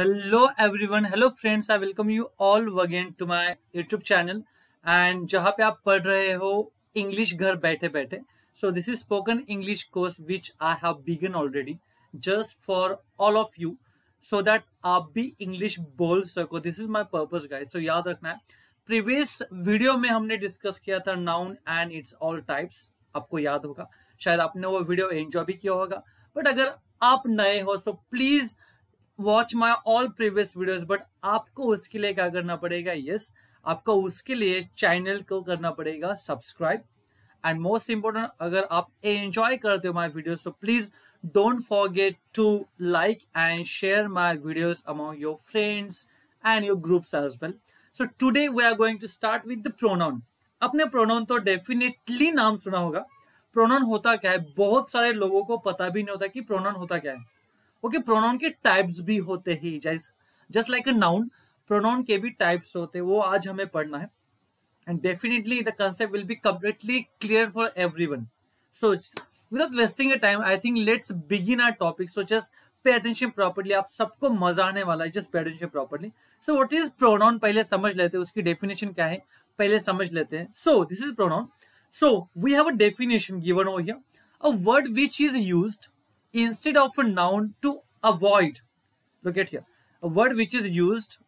Hello everyone, hello friends, I welcome you all again to my YouTube channel and जहाँ पे आप पढ़ रहे हो इंग्लिश घर बैठे बैठे. So this is spoken English course which I have begun already just for all of you so that आप भी इंग्लिश बोल सको. This is my purpose guys. So याद रखना है, प्रीवियस वीडियो में हमने डिस्कस किया था noun and it's all types. आपको याद होगा, शायद आपने वो वीडियो एंजॉय भी किया होगा. बट अगर आप नए हो so please watch my all previous videos. But आपको उसके लिए क्या करना पड़ेगा? यस, आपको उसके लिए चैनल को करना पड़ेगा सब्सक्राइब. एंड मोस्ट इंपोर्टेंट, अगर आप एंजॉय करते हो my video so please don't forget to like and share my videos among your friends and your groups as well. So today we are going to start with the pronoun. अपने pronoun तो definitely नाम सुना होगा. Pronoun होता क्या है? बहुत सारे लोगों को पता भी नहीं होता कि प्रोनाउन होता क्या है. ओके, प्रोनाउन के टाइप्स भी होते ही, just like a noun pronoun के भी टाइप्स होते हैं. वो आज हमें पढ़ना है and definitely the concept will be completely clear for everyone. So without wasting a time I think let's begin our topic. So just pay attention properly. आप सबको मजा आने वाला है. Just pay attention properly. So what is pronoun पहले समझ लेते हैं, उसकी डेफिनेशन क्या है पहले समझ लेते हैं. So this is pronoun. So we have a definition given over here. A word which is used instead of a noun to avoid. Look at here. A word which is used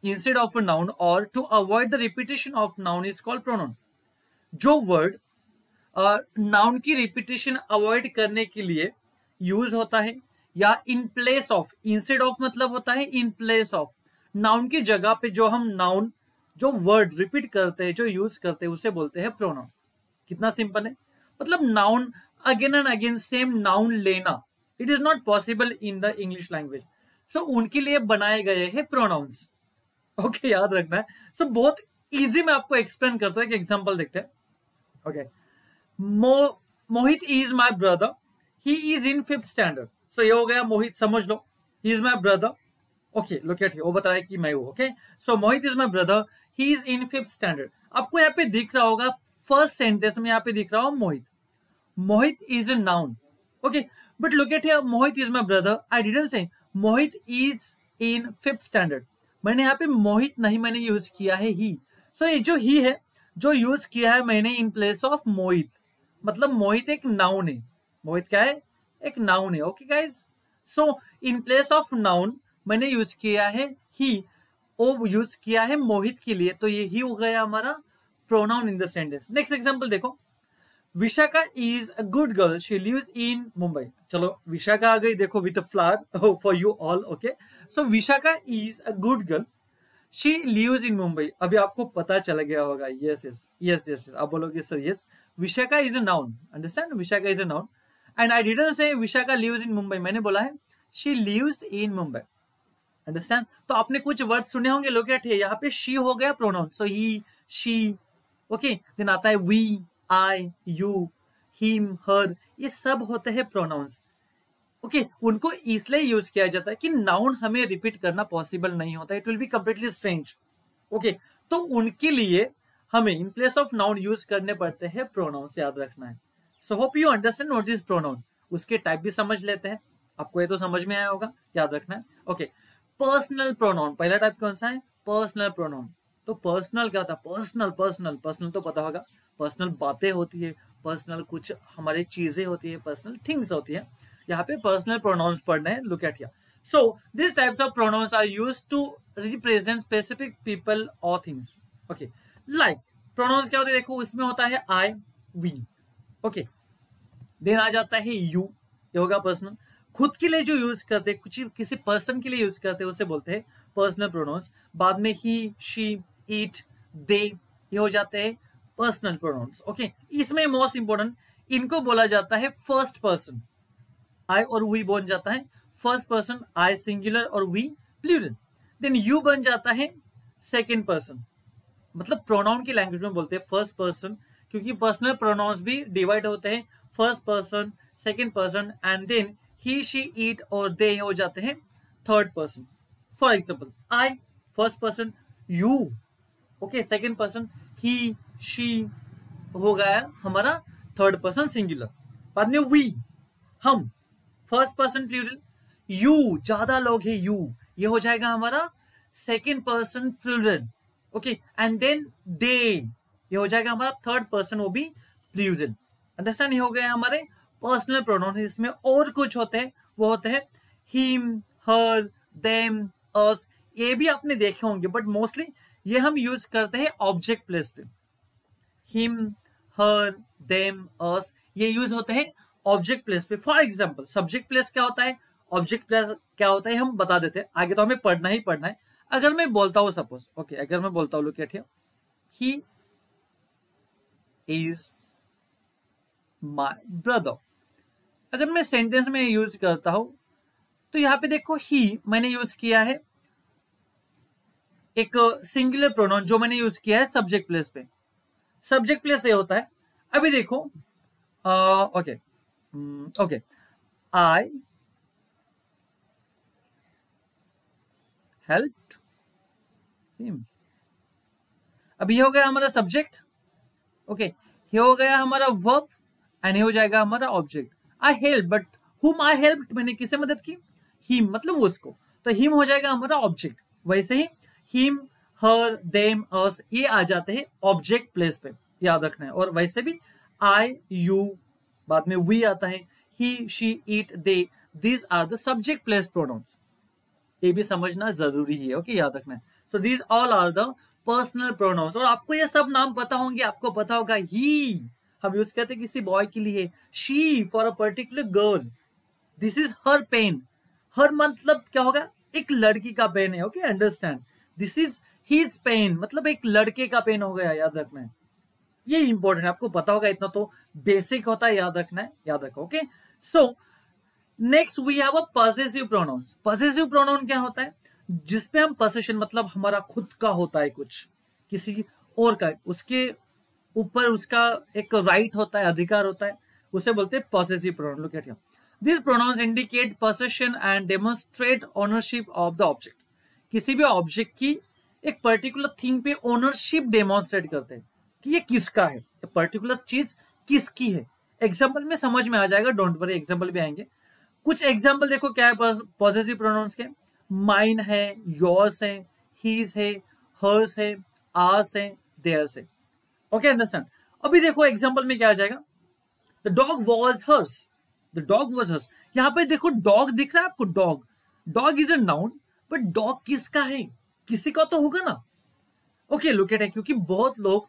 instead of a noun or to avoid the repetition of noun is called pronoun. जो word noun की repetition avoid करने के लिए use होता है या in place of, instead of मतलब होता है in place of, noun की जगह पे जो हम noun जो word repeat करते हैं, जो use करते हैं, उसे बोलते हैं pronoun. कितना सिंपल है. मतलब noun again and again same noun लेना it is not possible in the English language. So उनके लिए बनाए गए हैं प्रोनाउंस. ओके, याद रखना है. सो बहुत इजी मैं आपको एक्सप्लेन करता हूं. एक एग्जांपल देखते हैं. Okay, Mohit is my brother, he is in 5th standard. So ये हो गया मोहित, समझ लो. He is my brother. Okay, look at here, वो बता रहा है कि मैं हूं. Okay, so Mohit is my brother, he is in 5th standard. आपको यहाँ पे दिख रहा होगा फर्स्ट सेंटेंस में, यहाँ पे दिख रहा हो Mohit. Mohit is a noun. Okay, but look at here, Mohit is my brother. I didn't say Mohit is in 5th standard. मैंने यहाँ पे मोहित नहीं, मैंने यूज किया है ही. सो ये जो ही है जो यूज किया है मैंने इन प्लेस ऑफ मोहित, मतलब मोहित एक नाउन है. मोहित क्या है? एक नाउन है. Okay guys, so in place of noun मैंने यूज किया है ही, वो यूज किया है मोहित के लिए, तो ये ही हो गया हमारा pronoun in the sentence. Next example देखो. Vishakha is a good girl, she lives in Mumbai. चलो विशाखा आ गई देखो with a flower for you all. Okay, so Vishakha is a good girl, she lives in Mumbai. अभी आपको पता चला गया होगा. yes. आप बोलोगे sir yes, Vishakha is a noun. Understand? Vishakha is a noun and I didn't say Vishakha lives in Mumbai. मैंने बोला है she lives in Mumbai. Understand? तो आपने कुछ वर्ड सुने होंगे. लोग यहाँ पे she हो गया pronoun. So he, she. Okay, then आता है we, I, you, him, her. ये सब होते हैं प्रोनाउंस. ओके, उनको इसलिए यूज किया जाता है कि नाउन हमें रिपीट करना पॉसिबल नहीं होता. It will be completely strange. Okay, तो उनके लिए हमें in place of noun use करने पड़ते हैं प्रोनाउंस. याद रखना है. So hope you understand what is pronoun. उसके टाइप भी समझ लेते हैं. आपको ये तो समझ में आया होगा. याद रखना है. Okay, personal pronoun. पहला टाइप कौन सा है? Personal pronoun. तो पर्सनल क्या होता है? पर्सनल तो पता होगा. पर्सनल बातें होती है, पर्सनल कुछ हमारी चीजें होती है, पर्सनल थिंग्स होती है. यहाँ पे पर्सनल प्रोनाउंस पढ़ना है. Look at here. So this types of pronouns are used to represent specific people और थिंग्स. ओके, लाइक प्रोनाउंस क्या होते हैं देखो. उसमें होता है आई, वी. ओके, देन आ जाता है यू. ये होगा पर्सनल. खुद के लिए जो यूज करते हैं, कुछ किसी पर्सन के लिए यूज करते हैं, उसे बोलते हैं पर्सनल प्रोनाउंस. बाद में ही, शी, इट, दे, ये हो जाते हैं पर्सनल प्रोनाउंस. ओके, इसमें मोस्ट इंपोर्टेंट इनको बोला जाता है फर्स्ट पर्सन. आई और वी बन जाता है फर्स्ट पर्सन, आई सिंगुलर और वी प्लूरल. देन यू बन जाता है सेकेंड पर्सन. मतलब प्रोनाउन की लैंग्वेज में बोलते हैं फर्स्ट पर्सन, क्योंकि पर्सनल प्रोनाउंस भी डिवाइड होते हैं first person, second person and then he, she, it और दे हो जाते हैं third person. For example, I first person, you okay second person, he, she हो गया हमारा थर्ड पर्सन सिंगुलर. बाद में वी, हम फर्स्ट पर्सन प्लूरल. यू, ज्यादा लोग हैं यू, ये हो जाएगा हमारा second person plural, okay, and then they, ये हो जाएगा हमारा थर्ड पर्सन, वो भी प्लूरल। अंडरस्टैंड? ये हो गया हमारे पर्सनल प्रोनाउन। इसमें और कुछ होते हैं, वो होते हैं हिम, हर, देम, अस। ये भी आपने देखे होंगे, बट मोस्टली ये हम यूज करते हैं ऑब्जेक्ट प्लेस पे। हिम, हर, देम, अस, ये यूज होते हैं ऑब्जेक्ट प्लेस पे। फॉर एग्जाम्पल सब्जेक्ट प्लेस क्या होता है, ऑब्जेक्ट प्लेस क्या होता है, हम बता देते हैं। आगे तो हमें पढ़ना ही पढ़ना है। अगर मैं बोलता हूं सपोज, ओके, अगर मैं बोलता हूं look at here, he is my brother. अगर मैं सेंटेंस में यूज करता हूं तो यहां पे देखो ही मैंने यूज किया है एक सिंगुलर प्रोनाउन, जो मैंने यूज किया है सब्जेक्ट प्लेस पे। सब्जेक्ट प्लेस ये होता है। अभी देखो ओके ओके, आई हेल्प्ड हिम। अब ये हो गया हमारा सब्जेक्ट, ओके, ये हो गया हमारा वर्ब एंड ये हो जाएगा हमारा ऑब्जेक्ट। आई हेल्प, बट हुम आई हेल्प, मैंने किसे मदद की, हिम, मतलब उसको, तो हिम हो जाएगा हमारा ऑब्जेक्ट। वैसे ही हिम, हर, देम, अस, ये आ जाते हैं ऑब्जेक्ट प्लेस पे, याद रखना है। और वैसे भी आई, यू, बाद में वी आता है, he, she, it, they, these are the subject place pronouns. ये भी समझना जरूरी है, ओके, याद रखना है। So these all are the personal pronouns. और आपको ये सब नाम पता होंगे। आपको पता होगा ही हम यूज करते हैं किसी बॉय के लिए, she for a particular girl, this is her pen. Her मतलब क्या होगा, एक लड़की का पेन है, okay, understand. This is his pen, मतलब एक लड़के का पेन हो गया, याद रखना है। ये इंपॉर्टेंट है, आपको पता होगा, इतना तो बेसिक होता है, याद रखना है, याद रखो, okay. So next we have a possessive pronouns. Possessive pronoun क्या होता है, जिसपे हम पोसेशन, मतलब हमारा खुद का होता है, कुछ किसी और का, उसके ऊपर उसका एक राइट होता है, अधिकार होता है, उसे बोलते हैं possessive pronoun. Look at here, this pronouns indicate possession and demonstrate ownership of the object. किसी भी ऑब्जेक्ट की एक पर्टिकुलर थिंग पे ओनरशिप डेमोन्स्ट्रेट करते हैं कि ये किसका है, पर्टिकुलर चीज किसकी है। एग्जाम्पल में समझ में आ जाएगा, डोंट वरी, एग्जाम्पल भी आएंगे। कुछ एग्जाम्पल देखो क्या है पॉसेसिव प्रोनाउंस के, माइन है, योर्स है, हीज है, हर्स है, आर्स है, देयर्स है, ओके, अंडरस्टैंड। अभी देखो एग्जाम्पल में क्या आ जाएगा, the dog was hers, the dog was hers. यहाँ पे देखो डॉग दिख रहा है आपको, dog, dog is a noun, but dog किसका है, किसी का तो होगा ना, ओके, लुक एट है, क्योंकि बहुत लोग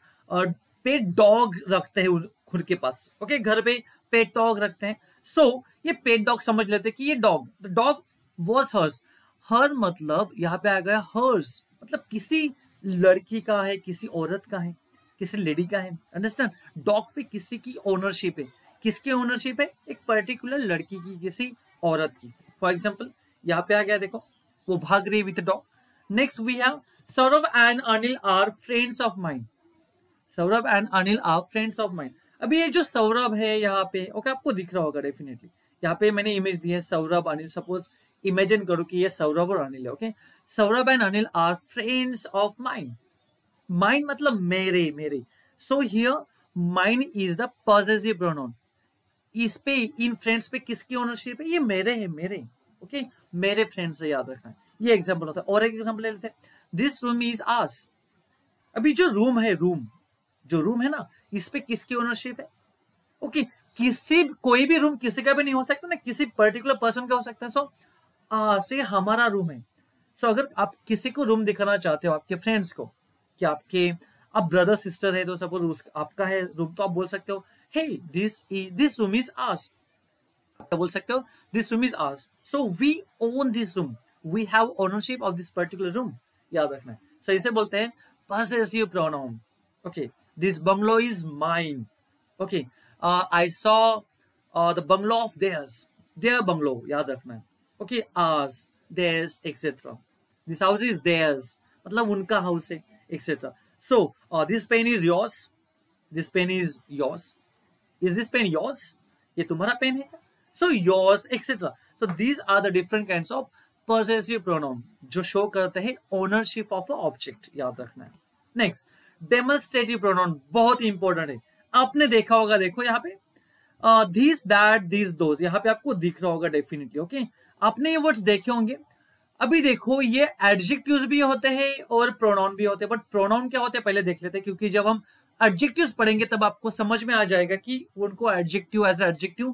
पेट डॉग रखते हैं खुद के पास, ओके, घर पे पेट डॉग रखते हैं। सो ये पेट डॉग समझ लेते हैं कि ये dog, the dog was hers. Her मतलब यहाँ पे आ गया हर्स, मतलब किसी लड़की का है, किसी औरत का है, किसी लेडी का है, अंडरस्टैंड। डॉग पे किसी की ओनरशिप है, किसकी ओनरशिप है, एक पर्टिकुलर लड़की की, किसी औरत की। फॉर एग्जाम्पल यहाँ पे आ गया, देखो वो भाग रही with dog. Next we have Saurabh and Anil are friends of mind. Saurabh and Anil are friends of mind. अभी ये जो सौरभ है यहाँ पे, ओके, आपको दिख रहा होगा डेफिनेटली, यहाँ पे मैंने इमेज दी है सौरभ, अनिल। सपोज इमेजिन करो कि ये सौरभ और अनिल है, okay. Saurabh and Anil are friends of mind. Mind मतलब मेरे, मेरे। So here mind is the possessive pronoun. इस पे, इन फ्रेंड्स पे किसकी ओनरशिप है, ये मेरे है, मेरे, ओके, मेरे फ्रेंड्स है, याद रखना है। ये एग्जाम्पल होता है। और एक एग्जाम्पल ले लेते हैं, दिस रूम इज आवर्स। अभी जो रूम है, रूम, जो रूम है ना, इस पे किसकी ओनरशिप है, ओके, किसी, कोई भी रूम किसी का भी नहीं हो सकता ना, किसी पर्टिकुलर पर्सन का हो सकता है। सो से हमारा रूम है। सो अगर आप किसी को रूम दिखाना चाहते हो आपके फ्रेंड्स को, कि आपके, आप ब्रदर सिस्टर है तो सपोज आपका है रूम, तो आप बोल सकते हो hey this room is ours. आप बोल सकते हो this room is ours, so we own this room, we have ownership of this particular room, याद रखना है। सो इसे बोलते हैं possessive pronoun, okay. This bungalow is mine, okay. I saw the bungalow of theirs, their bungalow, याद रखना है, okay. Ours, theirs, etcetera. This house is theirs, मतलब उनका हाउस है, etcetera. So this pen is yours, this pen is yours, is this pen yours, ये तुम्हारा pen है क्या, so yours, etcetera. So these are the different kinds of possessive pronoun जो show करते हैं ओनरशिप ऑफ अ ऑब्जेक्ट, याद रखना है। नेक्स्ट डेमोन्स्ट्रेटिव प्रोनाउन, बहुत इंपॉर्टेंट है। आपने देखा होगा, देखो यहाँ पे दिस, दैट, दिस, दोज, यहाँ पे आपको दिख रहा होगा डेफिनेटली, ओके। आपने ये वर्ड्स देखे होंगे। अभी देखो ये एडजेक्टिव्स भी होते हैं और प्रोनाउन भी होते हैं, बट प्रोनाउन क्या होते हैं पहले देख लेते हैं, क्योंकि जब हम एडजेक्टिव्स पढ़ेंगे तब आपको समझ में आ जाएगा कि उनको एडजेक्टिव एज एडजेक्टिव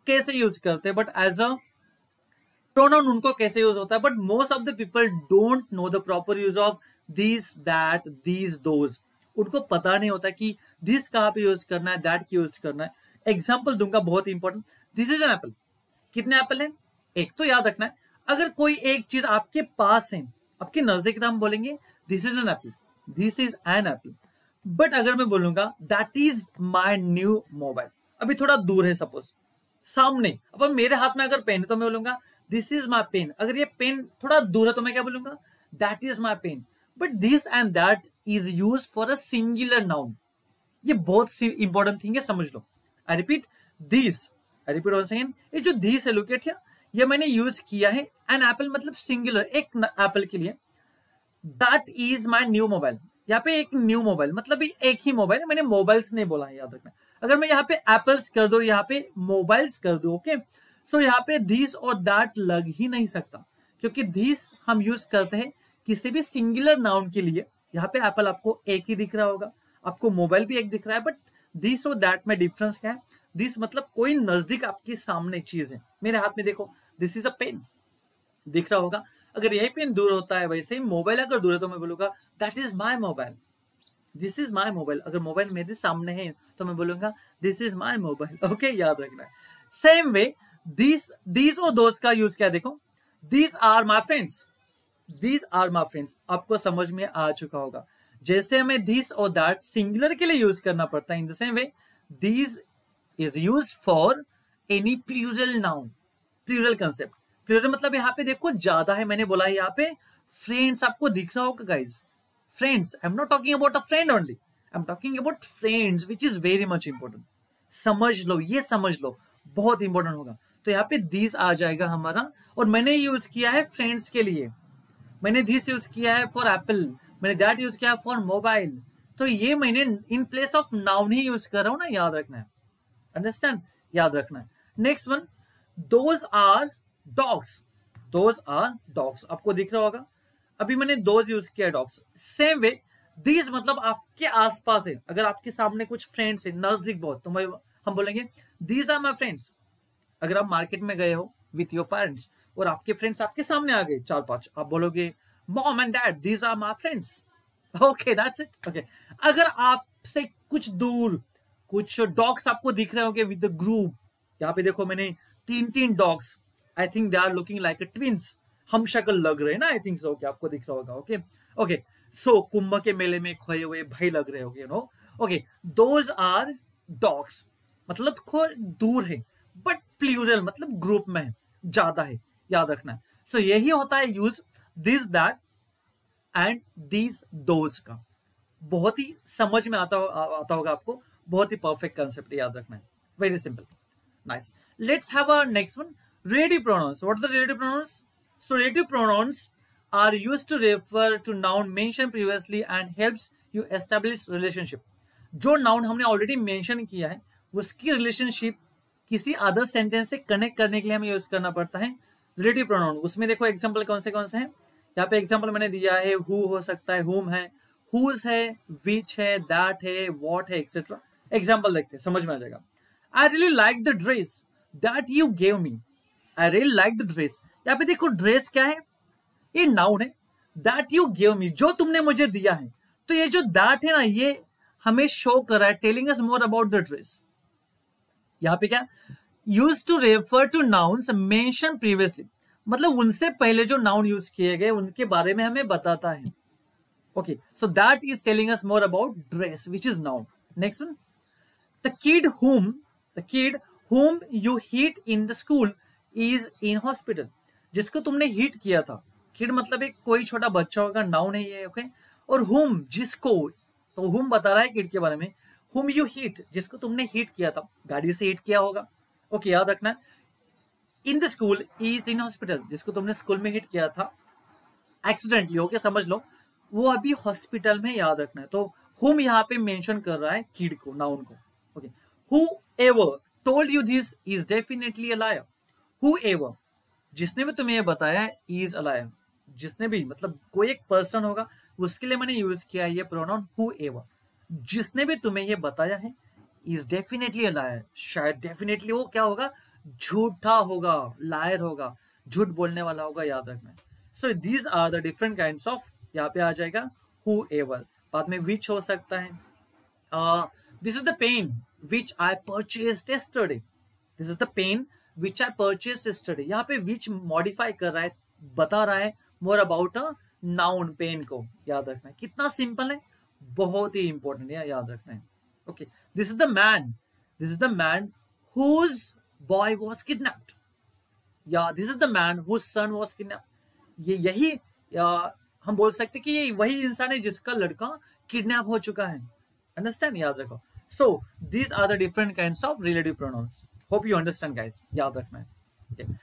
कैसे यूज करते हैं, बट एज अ प्रोनाउन उनको कैसे यूज होता है। But most of the people don't know the proper use of this, that, these, those. उनको पता नहीं होता कि दिस कहाँ पे यूज करना है, दैट की यूज करना है। एग्जाम्पल दूंगा बहुत important. This is an apple. कितने एप्पल हैं? एक। तो याद रखना है अगर कोई एक चीज आपके पास है, आपके नजदीक, तो हम बोलेंगे this is an apple, this is an apple. But अगर मैं बोलूंगा that is my new mobile, अभी थोड़ा दूर है, सपोज सामने, अब मेरे हाथ में अगर पेन है तो मैं बोलूंगा दिस इज माई पेन। अगर ये पेन थोड़ा दूर है तो मैं क्या बोलूंगा? That is my pen. But this and that is use for a singular noun. ये बहुत इंपॉर्टेंट थिंग है, समझ लो। I repeat this, I repeat one second. ये जो दिस है, लोकेट हियर, ये मैंने यूज किया है एन एप्पल मतलब सिंगुलर, एक एप्पल के लिए। That is my new mobile, यहाँ पे एक न्यू मोबाइल मतलब एक ही मोबाइल है, मैंने मोबाइल्स नहीं बोला है, याद रखना। अगर मैं यहाँ पे एप्पल्स कर दू, यहाँ पे मोबाइल्स कर दू, ओके, सो यहाँ पे दिस और दैट लग ही नहीं सकता, क्योंकि दिस हम यूज करते हैं किसी भी सिंगुलर नाउन के लिए। यहाँ पे एप्पल आपको एक ही दिख रहा होगा, आपको मोबाइल भी एक दिख रहा है, बट दिस और दैट में डिफरेंस क्या है? दिस मतलब कोई नजदीक आपके सामने चीज है। मेरे हाथ में देखो, दिस इज अ पेन, दिख रहा होगा। अगर यही पेन दूर होता है, वैसे ही मोबाइल अगर दूर है तो मैं बोलूंगा that is my mobile, this is my mobile. अगर मोबाइल मेरे सामने है तो मैं बोलूंगा this is my mobile. Okay, याद रखना है। सेम वे दीज और दोस्त का यूज क्या, देखो, these are my friends, these are my friends, आपको समझ में आ चुका होगा। जैसे हमें दिस और दैट सिंगुलर के लिए यूज करना पड़ता है, in the same way these is use for any plural noun, plural concept. Plural मतलब यहाँ पे देखो ज्यादा है, मैंने बोला है यहाँ पे फ्रेंड्स, आपको दिख रहा होगा guys, friends. I am not talking about a friend only, I am talking about friends, which is very much important. समझ लो, ये समझ लो, बहुत इंपॉर्टेंट होगा। तो यहाँ पे दिस आ जाएगा हमारा, और मैंने यूज किया है फ्रेंड्स के लिए। मैंने दिस यूज किया है फॉर एप्पल, मैंने दैट यूज किया है फॉर मोबाइल। तो ये मैंने in place of noun he use कर रहा हूं ना, याद रखना है। अंडरस्टैंड, याद रखना है। Next one, those are dogs, those are dogs, आपको दिख रहा होगा, अभी मैंने दोज यूज किया डॉग्स। सेम वे दीज मतलब आपके आसपास है, अगर आपके सामने कुछ फ्रेंड्स है नजदीक बहुत, तो हम बोलेंगे दीज आर माई फ्रेंड्स। अगर आप मार्केट में गए हो विथ योर पेरेंट्स और आपके फ्रेंड्स आपके सामने आ गए 4-5, आप बोलोगे mom and dad, these are my friends. Okay, that's it. Okay, अगर आपसे कुछ दूर कुछ डॉग्स आपको दिख रहे होंगे विद द ग्रुप, यहाँ पे देखो मैंने 3 dogs, I think they are looking like a twins, हम शक्ल लग रहे हैं ना, आई थिंक सो, ओके, आपको दिख रहा होगा। ओके ओके, सो कुंभ के मेले में खोए हुए भाई लग रहे होंगे, no. Okay, those are dogs मतलब थोड़ा दूर है, बट प्लूरल मतलब ग्रुप में है, ज्यादा है, याद रखना है। सो यही होता है use this, that and these, those का। बहुत ही समझ में आता होगा आपको, बहुत ही परफेक्ट कंसेप्ट, याद रखना है, very simple, nice. Let's have a next one, relative pronouns. What are the relative pronouns? So relative pronouns are used to refer to noun mentioned previously and helps you establish relationship. जो noun हमने already mention किया है उसकी relationship किसी other sentence से connect करने के लिए हमें यूज करना पड़ता है रिलेटिव प्रोनाउन। उसमें देखो एग्जांपल कौन से हैं, यहाँ पे एग्जांपल मैंने दिया है, हु हो सकता है, हुम है, हुज है, विच है, दैट है, वॉट है, एक्सेट्रा। एग्जांपल देखते हैं, समझ में आ जाएगा। I really like the dress that you gave me, I really like the dress. यहाँ पे देखो ड्रेस क्या है, ये नाउन है, दैट यू गिव मी जो तुमने मुझे दिया है। तो ये जो दैट है ना, ये हमें शो कर रहा है, telling us more about the dress. यहाँ पे क्या, use to refer to nouns mention previously, मतलब उनसे पहले जो नाउन यूज किए गए उनके बारे में हमें बताता है। Okay, so that is telling us more about dress which is noun. Next one, the kid whom you hit in the school is in hospital, जिसको तुमने हिट किया था। किड मतलब एक कोई छोटा बच्चा होगा, नाउन है ये, ओके। और whom जिसको, तो whom बता रहा है किड के बारे में। whom you hit जिसको तुमने हिट किया था, गाड़ी से हिट किया होगा, ओके, याद रखना। In the school is in hospital जिसको तुमने स्कूल में हिट किया था एक्सीडेंटली, ओके, समझ लो, वो अभी हॉस्पिटल में, याद रखना है। तो whom यहाँ पे मेंशन कर रहा है किड को, नाउन को, okay. whoever told you this is definitely a liar, whoever जिसने भी तुम्हें ये बताया is a liar, जिसने भी, मतलब कोई एक पर्सन होगा, उसके लिए मैंने यूज किया है ये प्रोनाउन हूएवर। जिसने भी तुम्हें ये बताया है इज डेफिनेटली अ लायर, शायद डेफिनेटली वो क्या होगा, झूठा होगा, लायर होगा, झूठ बोलने वाला होगा, याद रखना। So these are the different kinds of, यहाँ पे आ जाएगा हूएवर, बाद में विच हो सकता है, this is the pen which I purchased yesterday, this is the pen which I purchased yesterday. यहाँ पे विच मॉडिफाई कर रहा है, बता रहा है more about a noun, pen को, याद रखना है। कितना सिंपल है, बहुत ही इंपॉर्टेंट है, याद रखना है। Okay, this is the man, this is the man whose boy was kidnapped, या this is the man whose son was kidnapped. ये यही हम बोल सकते कि ये वही इंसान है जिसका लड़का किडनैप हो चुका है। अंडरस्टैंड, याद रखो। So these are the different kinds of relative pronouns. Hope you understand guys, याद रखना है। okay.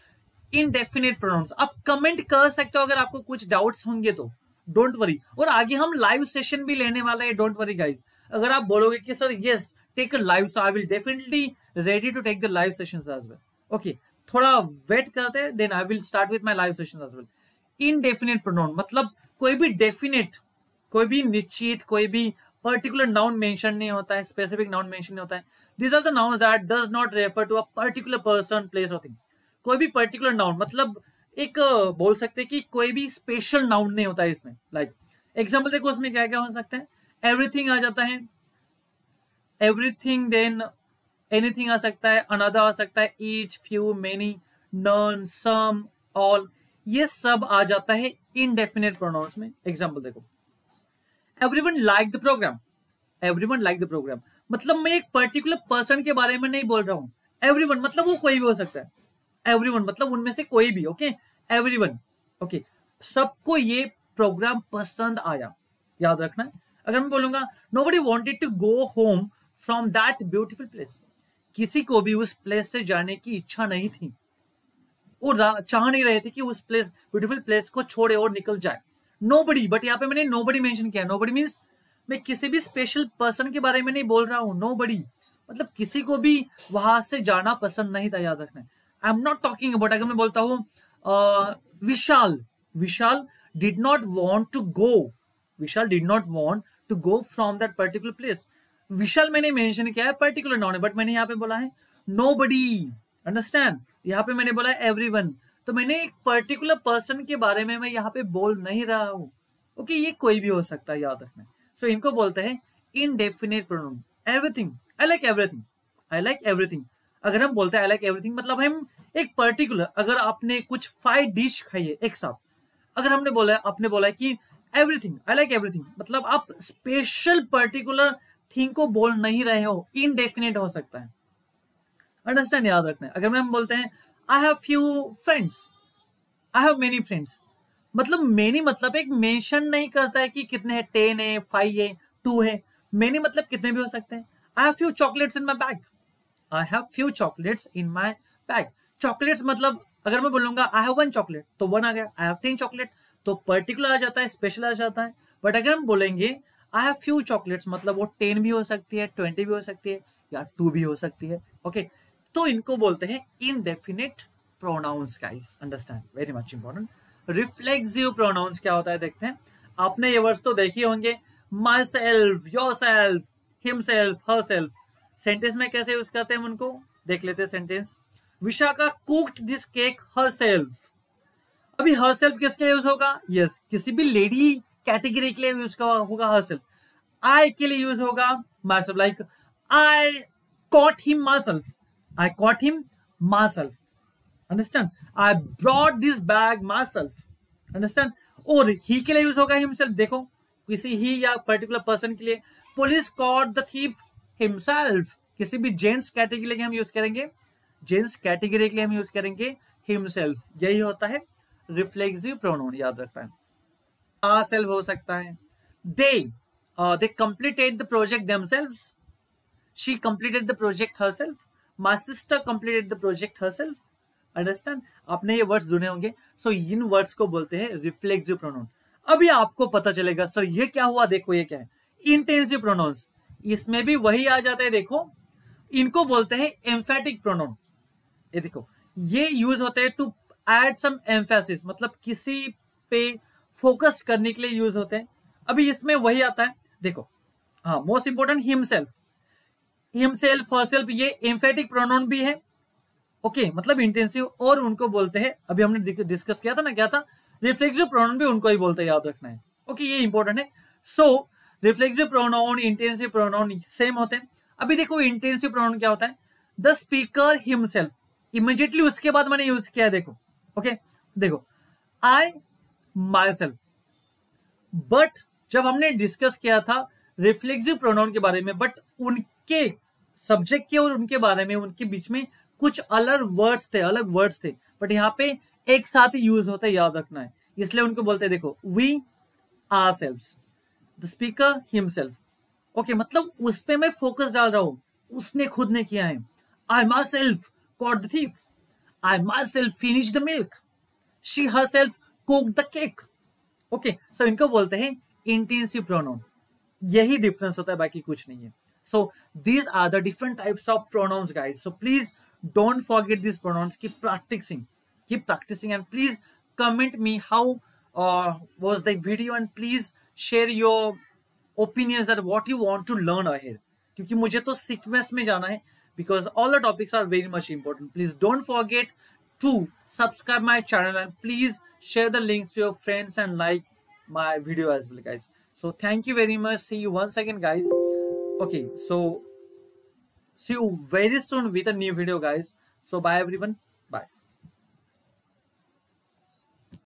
इनडेफिनेट प्रोनाउंस आप कमेंट कर सकते हो अगर आपको कुछ डाउट्स होंगे तो, डोंट वरी। और आगे हम लाइव सेशन भी लेने वाला है, डोंट वरी गाइस। अगर आप बोलोगे कि sir yes take a live, so I will definitely ready to take the live sessions as well. Okay, थोड़ा वेट करते हैं, then I will start with my live sessions as well. Indefinite pronoun मतलब कोई भी definite, कोई भी निश्चित, कोई भी पर्टिकुलर नाउन मेंशन नहीं होता है, स्पेसिफिक नाउन मेंशन नहीं होता है। These are the nouns that does not refer to a particular person, place और थिंग। कोई भी पर्टिकुलर नाउन मतलब एक बोल सकते हैं कि कोई भी स्पेशल नाउन नहीं होता है इसमें। लाइक एग्जांपल देखो, उसमें क्या क्या हो सकता है, एवरीथिंग आ जाता है, एवरीथिंग, देन एनीथिंग आ सकता है, अनदर आ सकता है, each, few, many, none, some, all, ये सब आ जाता है इनडेफिनेट प्रोनाउंस में। एग्जांपल देखो, everyone like the program, everyone like the program मतलब मैं एक पर्टिकुलर पर्सन के बारे में नहीं बोल रहा हूं। एवरीवन मतलब वो कोई भी हो सकता है, एवरीवन मतलब उनमें से कोई भी। ओके, एवरीवन, ओके, सबको ये प्रोग्राम पसंद आया, याद रखना है। अगर मैं बोलूंगा nobody wanted to go home from that beautiful place, किसी को भी उस प्लेस से जाने की इच्छा नहीं थी, वो चाह नहीं रहे थे कि उस प्लेस, ब्यूटीफुल प्लेस को छोड़े और निकल जाए। नोबडी, बट यहाँ पे मैंने नोबडी मेंशन किया। नोबडी मींस मैं किसी भी स्पेशल पर्सन के बारे में नहीं बोल रहा हूं। नोबडी मतलब किसी को भी वहां से जाना पसंद नहीं था, याद रखना है। I am not talking about, अगर मैं बोलता हूं Vishal, Vishal did not want to go, Vishal did not want to go from that particular place. Vishal मैंने मेंशन किया है, पर्टिकुलर नाउन है, बट मैंने यहाँ पे बोला है नोबडी। अंडरस्टैंड, यहाँ पे मैंने बोला है एवरीवन, तो मैंने एक पर्टिकुलर पर्सन के बारे में मैं यहाँ पे बोल नहीं रहा हूं। ओके, ये कोई भी हो सकता है, याद रखना है। सो इनको बोलते हैं indefinite pronoun. Everything, I like everything, I like everything. अगर हम बोलते हैं आई लाइक एवरीथिंग मतलब हम एक पर्टिकुलर, अगर आपने कुछ 5 डिश खाई है एक साथ, अगर हमने बोला है, आपने बोला है कि एवरीथिंग, आई लाइक एवरीथिंग, मतलब आप स्पेशल पर्टिकुलर थिंग को बोल नहीं रहे हो, इनडेफिनेट हो सकता है। अंडरस्टैंड, याद रखना है। अगर हम बोलते हैं I have few friends, I have many friends, मतलब मेनी मतलब एक मेंशन नहीं करता है कि कितने हैं, 10 है, 5 है, 2 है। मेनी मतलब कितने भी हो सकते हैं। I have few chocolates in my bag, I have few chocolates in my bag. Chocolates मतलब अगर मैं बोलूंगा आई हैव 1 चॉकलेट तो 1 आ गया, आई हैव 10 चॉकलेट तो पर्टिकुलर आ जाता है, स्पेशल आ जाता है। बट अगर हम बोलेंगे आई हैव फ्यू चॉकलेट्स मतलब वो 10 भी हो सकती है, 20 भी हो सकती है, या 2 भी हो सकती है। ओके, तो इनको बोलते हैं indefinite pronounce guys. Understand, very much important. Reflexive pronouns क्या होता है देखते हैं। आपने ये वर्ड्स तो देखे होंगे, my self, your self, himself, herself. Sentence में कैसे यूज करते हैं उनको देख लेते हैं। Sentence, Vishakha cooked this cake herself. अभी हरसेल्फ किसके यूज होगा? यस, किसी भी लेडी कैटेगरी के लिए यूज होगा हरसेल्फ। आई के लिए यूज होगा my self, like I caught him myself, I caught him myself, understand? I brought this bag myself, understand? और he के लिए यूज होगा himself। देखो किसी ही या पर्टिकुलर पर्सन के लिए, police caught the thief himself। किसी भी जेंट्स कैटेगरी के लिए हम यूज करेंगे, जेंट्स कैटेगरी के लिए हम यूज करेंगे himself। यही होता है रिफ्लेक्सिव प्रोनाउन, याद रखना है। ourself हो सकता है, they completed the project themselves, she completed the project herself, my sister completed the project herself। Understand, आपने ये वर्ड्स सुने होंगे। सो इन वर्ड्स को बोलते हैं रिफ्लेक्सिव प्रोनाउन। अभी आपको पता चलेगा सर ये क्या हुआ, देखो ये क्या है, इंटेंसिव प्रोनाउंस। इसमें भी वही आ जाता है, देखो इनको बोलते हैं एम्फेटिक प्रोनाउन। ये देखो ये यूज होते हैं टू एड सम एम्फेसिस, मतलब किसी पे फोकस करने के लिए यूज होते हैं। अभी इसमें वही आता है, देखो, हाँ, most important himself, himself, herself, ये एम्फेटिक प्रोनाउन भी है, ओके, मतलब इंटेंसिव, और उनको बोलते हैं, अभी हमने डिस्कस किया था ना, क्या था, रिफ्लेक्सिव प्रोनाउन भी उनको ही बोलते हैं, याद रखना है, ओके, ये इंपॉर्टेंट है। So reflexive pronoun, intensive pronoun same होते हैं। अभी देखो इंटेंसिव प्रोनाउन क्या होता है, द स्पीकर हिमसेल्फ, इमीडिएटली उसके बाद मैंने यूज किया है, देखो, ओके, देखो, आई माई सेल्फ। बट जब हमने डिस्कस किया था रिफ्लेक्सिव प्रोनाउन के बारे में, बट उनके सब्जेक्ट के और उनके बारे में, उनके बीच में कुछ अलग वर्ड्स थे, बट यहाँ पे एक साथ ही यूज होता है, याद रखना है, इसलिए उनको बोलते हैं, देखो, we are selves, the speaker himself, okay, मतलब उस पे मैं फोकस डाल रहा हूं, उसने खुद ने किया है। I myself caught the thief, I myself finish the milk, she herself cook the cake, okay, so इनको बोलते हैं इंटेंसिव प्रोनाउन, यही डिफरेंस होता है, बाकी कुछ नहीं है। So these are the different types of pronouns, guys. So please don't forget these pronouns. Keep practicing, and please comment me how was the video, and please share your opinions that what you want to learn ahead. क्योंकि मुझे तो sequence में जाना है, because all the topics are very much important. Please don't forget to subscribe my channel, and please share the links to your friends and like my video as well, guys. So thank you very much. See you once again, guys. Okay, so see you very soon with a new video, guys. So bye everyone.